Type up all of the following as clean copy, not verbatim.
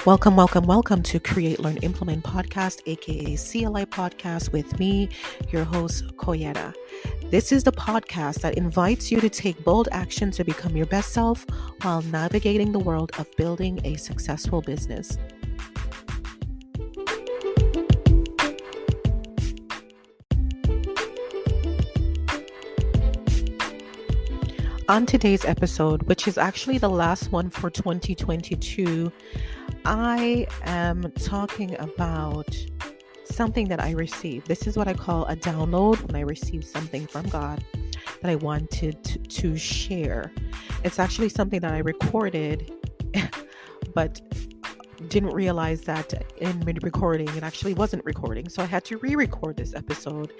Welcome to Create.Learn.Implement podcast, aka CLI podcast with me, your host, Coyetta. This is the podcast that invites you to take bold action to become your best self while navigating the world of building a successful business. On today's episode, which is actually the last one for 2022, I am talking about something that I received. This is what I call a download when I receive something from God that I wanted to share. It's actually something that I recorded, but didn't realize that in recording, it actually wasn't recording. So I had to re-record this episode.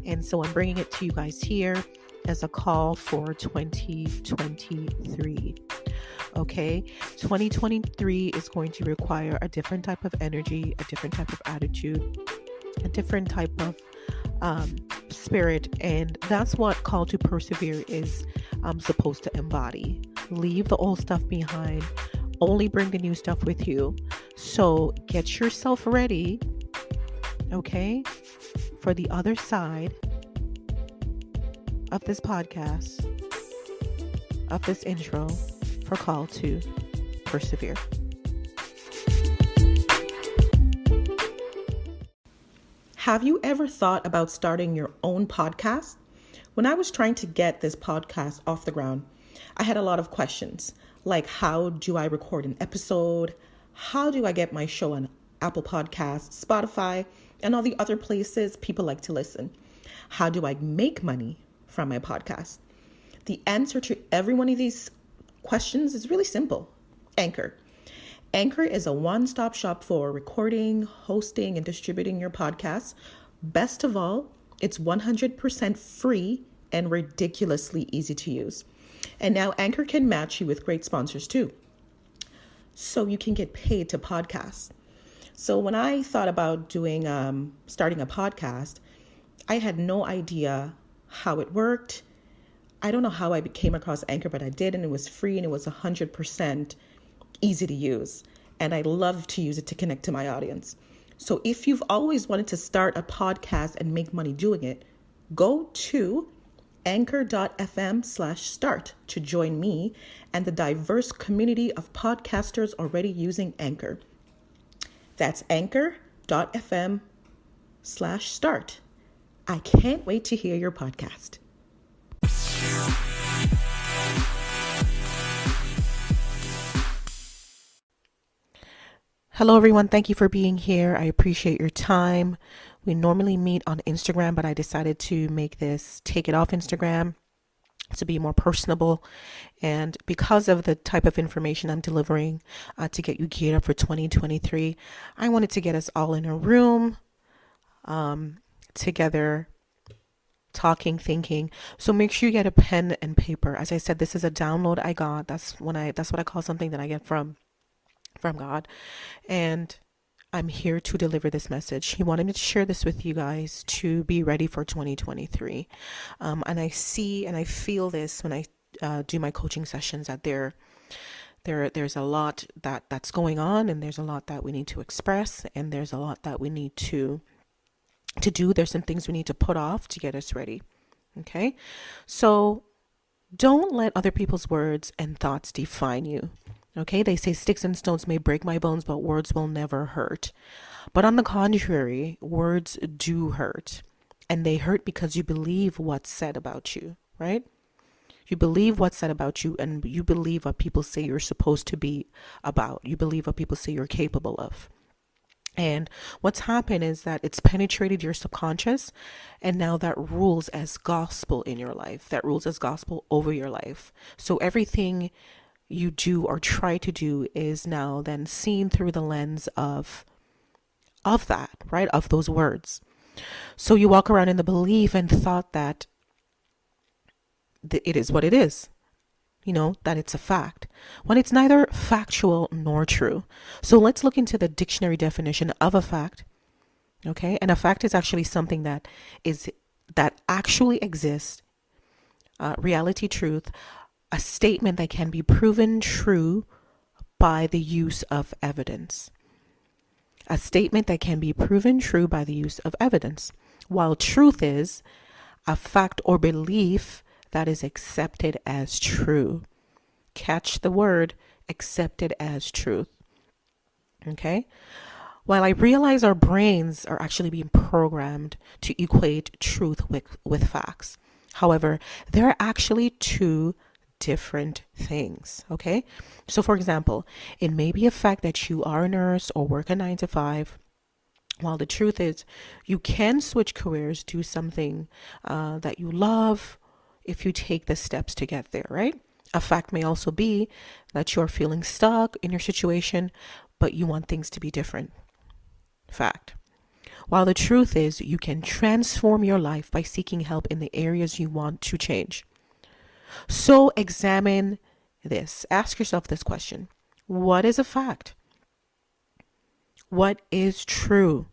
And so I'm bringing it to you guys here as a call for 2023. Okay, 2023 is going to require a different type of energy, a different type of attitude, a different type of spirit, and that's what Call to Persevere is supposed to embody. Leave the old stuff behind, only bring the new stuff with you. So get yourself ready, okay, for the other side of this podcast, of this intro for Call to Persevere. Have you ever thought about starting your own podcast? When I was trying to get this podcast off the ground, I had a lot of questions, like how do I record an episode? How do I get my show on Apple Podcasts, Spotify, and all the other places people like to listen? How do I make money from my podcast? The answer to every one of these questions is really simple. Anchor. Anchor is a one-stop shop for recording, hosting, and distributing your podcasts. Best of all, it's 100% free and ridiculously easy to use. And now Anchor can match you with great sponsors too, so you can get paid to podcast. So when I thought about starting a podcast, I had no idea how it worked. I don't know how I came across Anchor, but I did, and it was free and it was 100% easy to use. And I love to use it to connect to my audience. So if you've always wanted to start a podcast and make money doing it, go to anchor.fm/start to join me and the diverse community of podcasters already using Anchor. That's anchor.fm/start. I can't wait to hear your podcast. Hello, everyone. Thank you for being here. I appreciate your time. We normally meet on Instagram, but I decided to take it off Instagram to be more personable. And because of the type of information I'm delivering to get you geared up for 2023, I wanted to get us all in a room together, talking, thinking. So make sure you get a pen and paper. As I said, this is a download I got. That's what I call something that I get from God. And I'm here to deliver this message. He wanted me to share this with you guys to be ready for 2023. And I see and I feel this when I do my coaching sessions, that there's a lot that's going on, and there's a lot that we need to express, and there's a lot that we need to do. There's some things we need to put off to get us ready. Okay? So don't let other people's words and thoughts define you. Okay? They say sticks and stones may break my bones, but words will never hurt. But on the contrary, words do hurt. And they hurt because you believe what's said about you, right? You believe what's said about you, and you believe what people say you're supposed to be about. You believe what people say you're capable of. And what's happened is that it's penetrated your subconscious, and now that rules as gospel in your life, that rules as gospel over your life. So everything you do or try to do is now then seen through the lens of that, right? Of those words. So you walk around in the belief and thought that it is what it is. That it's a fact, when it's neither factual nor true. So let's look into the dictionary definition of a fact. Okay. And a fact is actually something that actually exists, reality, truth, a statement that can be proven true by the use of evidence. a statement that can be proven true by the use of evidence, while truth is a fact or belief that is accepted as true. Catch the word accepted as truth. Okay? While I realize our brains are actually being programmed to equate truth with facts. However, there are actually two different things. Okay? So, for example, it may be a fact that you are a nurse or work a 9 to 5. While the truth is, you can switch careers, do something that you love if you take the steps to get there, right? A fact may also be that you're feeling stuck in your situation, but you want things to be different. Fact. While the truth is, you can transform your life by seeking help in the areas you want to change. So examine this. Ask yourself this question. What is a fact? What is true?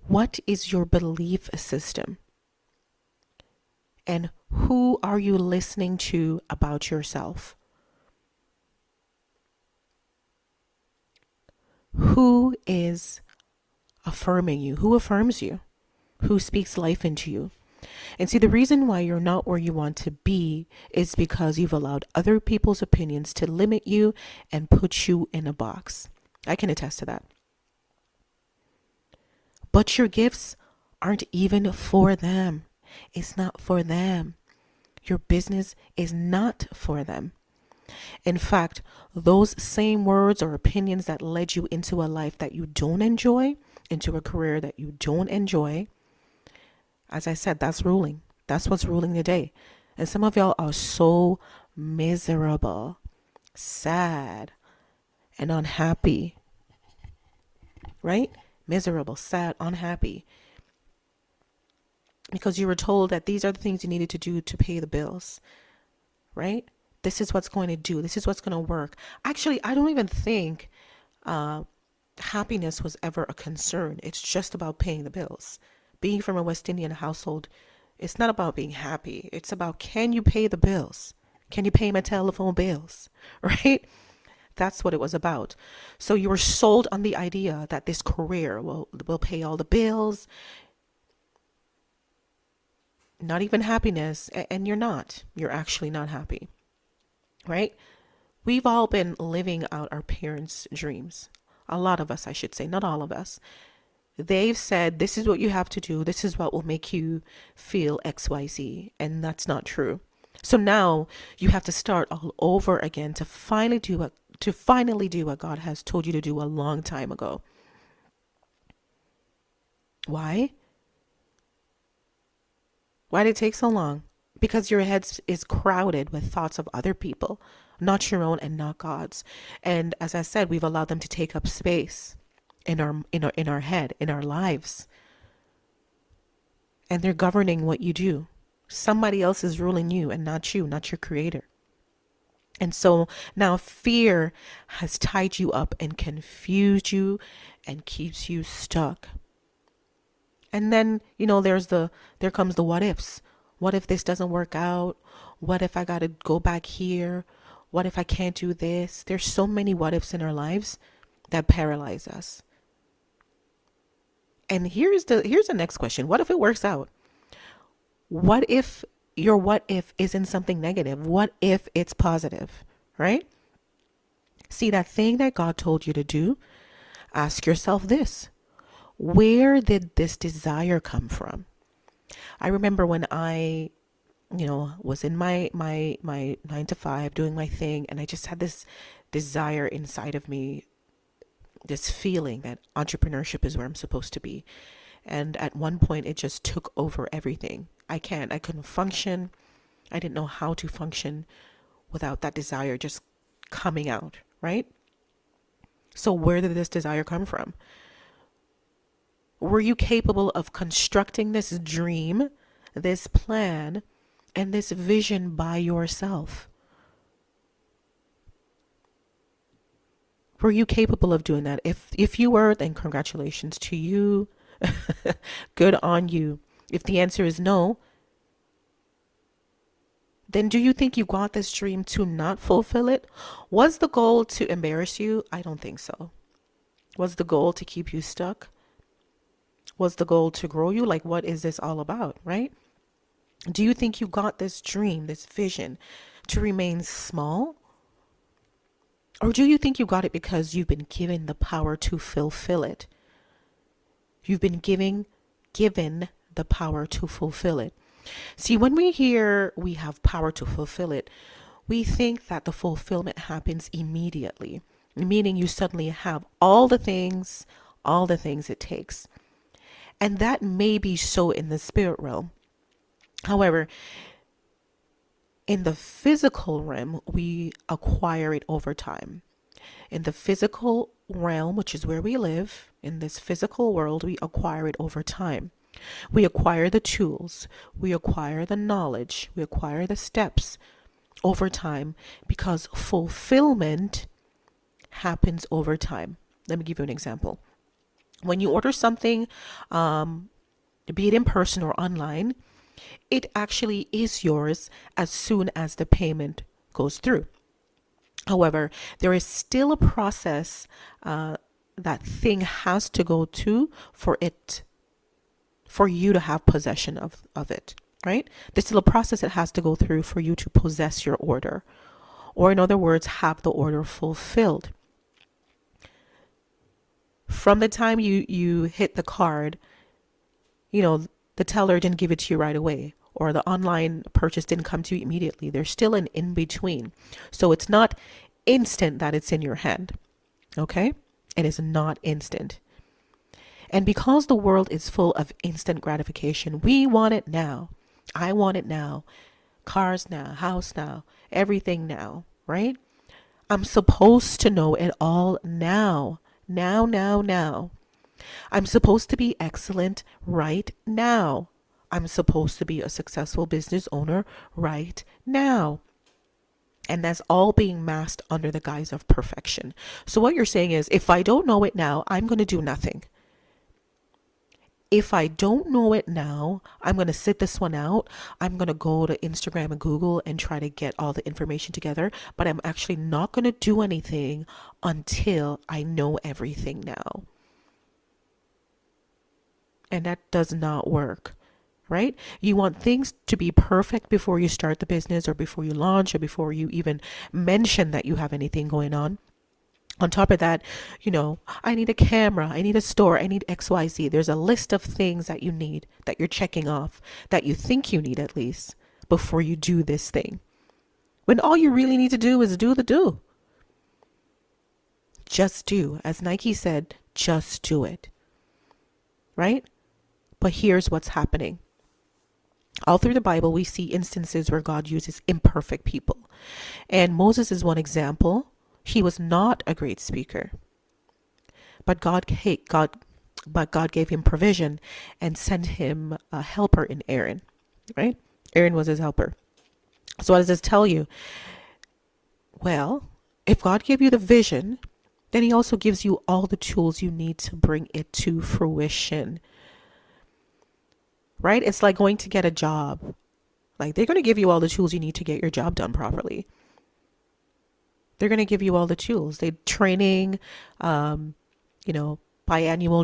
What is your belief system? And who are you listening to about yourself? Who is affirming you? Who affirms you? Who speaks life into you? And see, the reason why you're not where you want to be is because you've allowed other people's opinions to limit you and put you in a box. I can attest to that. But your gifts aren't even for them. It's not for them. Your business is not for them. In fact, those same words or opinions that led you into a life that you don't enjoy, into a career that you don't enjoy, as I said, that's ruling. That's what's ruling today. And some of y'all are so miserable, sad, and unhappy, right? Miserable, sad, unhappy. Because you were told that these are the things you needed to do to pay the bills, right? This is what's going to do. This is what's going to work. Actually, I don't even think happiness was ever a concern. It's just about paying the bills. Being from a West Indian household, it's not about being happy. It's about, can you pay the bills? Can you pay my telephone bills? Right? That's what it was about. So you were sold on the idea that this career will pay all the bills, not even happiness, and you're not. You're actually not happy, right? We've all been living out our parents' dreams. A lot of us, I should say, not all of us. They've said, this is what you have to do. This is what will make you feel XYZ. And that's not true. So now you have to start all over again to finally do what God has told you to do a long time ago. Why? Why did it take so long? Because your head is crowded with thoughts of other people, not your own and not God's. And as I said, we've allowed them to take up space in our head, in our lives. And they're governing what you do. Somebody else is ruling you and not you, not your creator. And so now fear has tied you up and confused you and keeps you stuck. And then, there comes the what ifs. What if this doesn't work out? What if I got to go back here? What if I can't do this? There's so many what ifs in our lives that paralyze us. And here's the next question. What if it works out? What if your what if isn't something negative? What if it's positive, right? See, that thing that God told you to do, ask yourself this. Where did this desire come from? I remember when I, was in my 9 to 5 doing my thing, and I just had this desire inside of me, this feeling that entrepreneurship is where I'm supposed to be. And at one point it just took over everything. I couldn't function. I didn't know how to function without that desire just coming out, right? So where did this desire come from? Were you capable of constructing this dream, this plan, and this vision by yourself? Were you capable of doing that? If you were, then congratulations to you. Good on you. If the answer is no, then do you think you got this dream to not fulfill it? Was the goal to embarrass you? I don't think so. Was the goal to keep you stuck? Was the goal to grow you? Like, what is this all about, right? Do you think you got this dream, this vision to remain small? Or do you think you got it because you've been given the power to fulfill it? You've been given the power to fulfill it. See, when we hear we have power to fulfill it, we think that the fulfillment happens immediately, meaning you suddenly have all the things it takes. And that may be so in the spirit realm. However, in the physical realm, we acquire it over time. In the physical realm, which is where we live, in this physical world, we acquire it over time. We acquire the tools, we acquire the knowledge, we acquire the steps over time because fulfillment happens over time. Let me give you an example. When you order something, be it in person or online, it actually is yours as soon as the payment goes through. However, there is still a process that thing has to go to for you to have possession of it, right? There's still a process it has to go through for you to possess your order, or in other words, have the order fulfilled. From the time you hit the card, the teller didn't give it to you right away, or the online purchase didn't come to you immediately. There's still an in between. So it's not instant that it's in your hand. Okay? It is not instant. And because the world is full of instant gratification, we want it now. I want it now. Cars now, house now, everything now, right? I'm supposed to know it all now. Now. I'm supposed to be excellent right now. I'm supposed to be a successful business owner right now. And that's all being masked under the guise of perfection. So what you're saying is, if I don't know it now, I'm going to do nothing. If I don't know it now, I'm going to sit this one out. I'm going to go to Instagram and Google and try to get all the information together. But I'm actually not going to do anything until I know everything now. And that does not work, right? You want things to be perfect before you start the business, or before you launch, or before you even mention that you have anything going on. On top of that, I need a camera, I need a store, I need XYZ. There's a list of things that you need, that you're checking off, that you think you need at least, before you do this thing. When all you really need to do is do the do. Just do. As Nike said, just do it. Right? But here's what's happening. All through the Bible, we see instances where God uses imperfect people. And Moses is one example. He was not a great speaker. But God gave him provision and sent him a helper in Aaron. Right? Aaron was his helper. So what does this tell you? Well, if God gave you the vision, then he also gives you all the tools you need to bring it to fruition. Right? It's like going to get a job. Like, they're going to give you all the tools you need to get your job done properly. They're going to give you all the tools. They training, biannual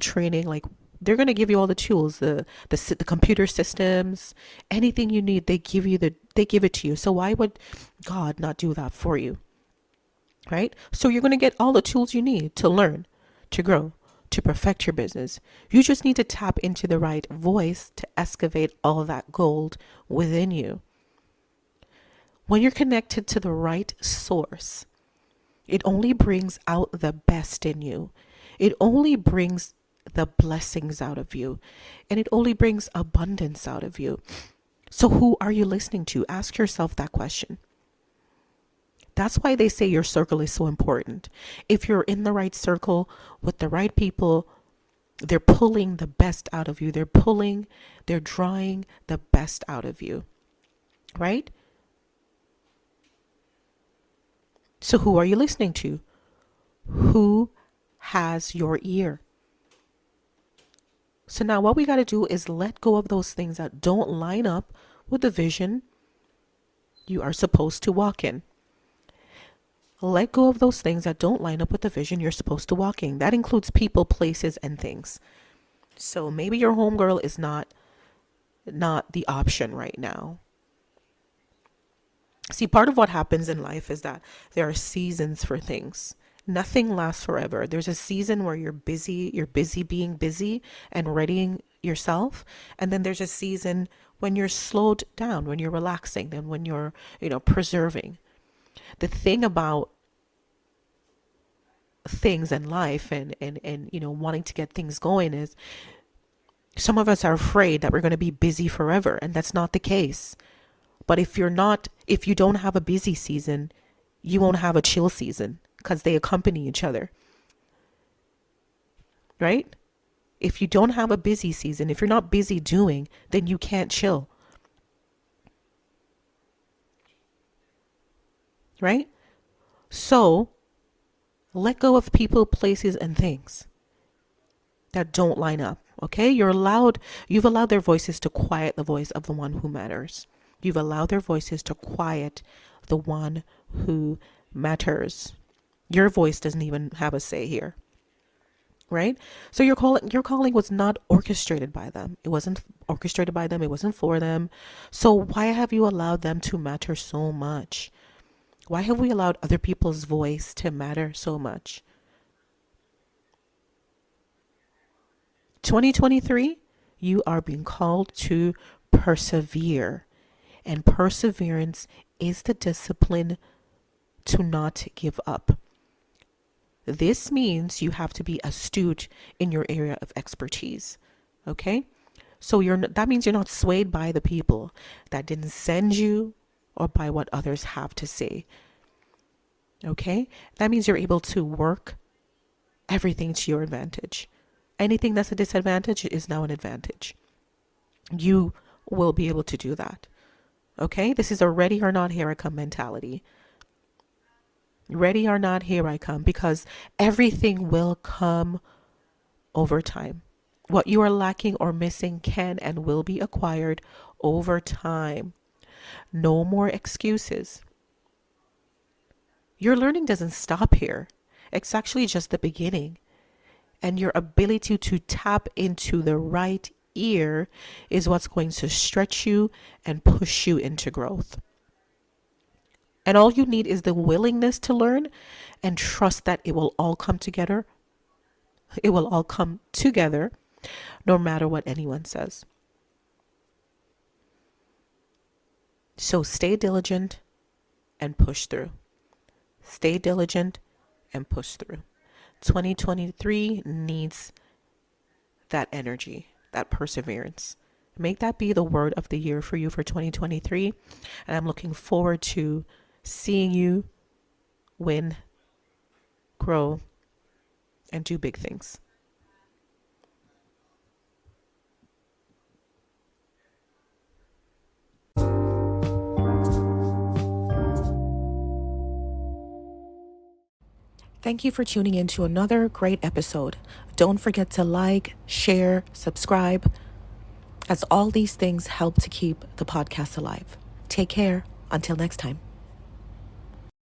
training. Like, they're going to give you all the tools, the computer systems, anything you need. They give it to you. So why would God not do that for you? Right? So you're going to get all the tools you need to learn, to grow, to perfect your business. You just need to tap into the right voice to excavate all that gold within you. When you're connected to the right source, it only brings out the best in you. It only brings the blessings out of you. And it only brings abundance out of you. So who are you listening to? Ask yourself that question. That's why they say your circle is so important. If you're in the right circle with the right people, they're pulling the best out of you. They're drawing the best out of you. Right? So who are you listening to? Who has your ear? So now what we got to do is let go of those things that don't line up with the vision you are supposed to walk in. Let go of those things that don't line up with the vision you're supposed to walk in. That includes people, places, and things. So maybe your homegirl is not the option right now. See, part of what happens in life is that there are seasons for things. Nothing lasts forever. There's a season where you're busy being busy and readying yourself. And then there's a season when you're slowed down, when you're relaxing, then when you're, preserving. The thing about things in life and wanting to get things going is some of us are afraid that we're going to be busy forever, and that's not the case. But if you don't have a busy season, you won't have a chill season because they accompany each other. Right? If you don't have a busy season, if you're not busy doing, then you can't chill. Right? So, let go of people, places, and things that don't line up. Okay? You've allowed their voices to quiet the voice of the one who matters. You've allowed their voices to quiet the one who matters. Your voice doesn't even have a say here. Right? So your calling was not orchestrated by them. It wasn't orchestrated by them. It wasn't for them. So why have you allowed them to matter so much? Why have we allowed other people's voice to matter so much? 2023, you are being called to persevere. And perseverance is the discipline to not give up. This means you have to be astute in your area of expertise. Okay? So that means you're not swayed by the people that didn't send you or by what others have to say. Okay? That means you're able to work everything to your advantage. Anything that's a disadvantage is now an advantage. You will be able to do that. Okay? This is a ready or not, here I come mentality. Ready or not, here I come, because everything will come over time. What you are lacking or missing can and will be acquired over time. No more excuses. Your learning doesn't stop here. It's actually just the beginning. And your ability to tap into the right ear is what's going to stretch you and push you into growth. And all you need is the willingness to learn and trust that it will all come together. It will all come together no matter what anyone says. So stay diligent and push through. Stay diligent and push through. 2023 needs that energy, that perseverance. Make that be the word of the year for you for 2023. And I'm looking forward to seeing you win, grow, and do big things. Thank you for tuning in to another great episode. Don't forget to like, share, subscribe, as all these things help to keep the podcast alive. Take care. Until next time.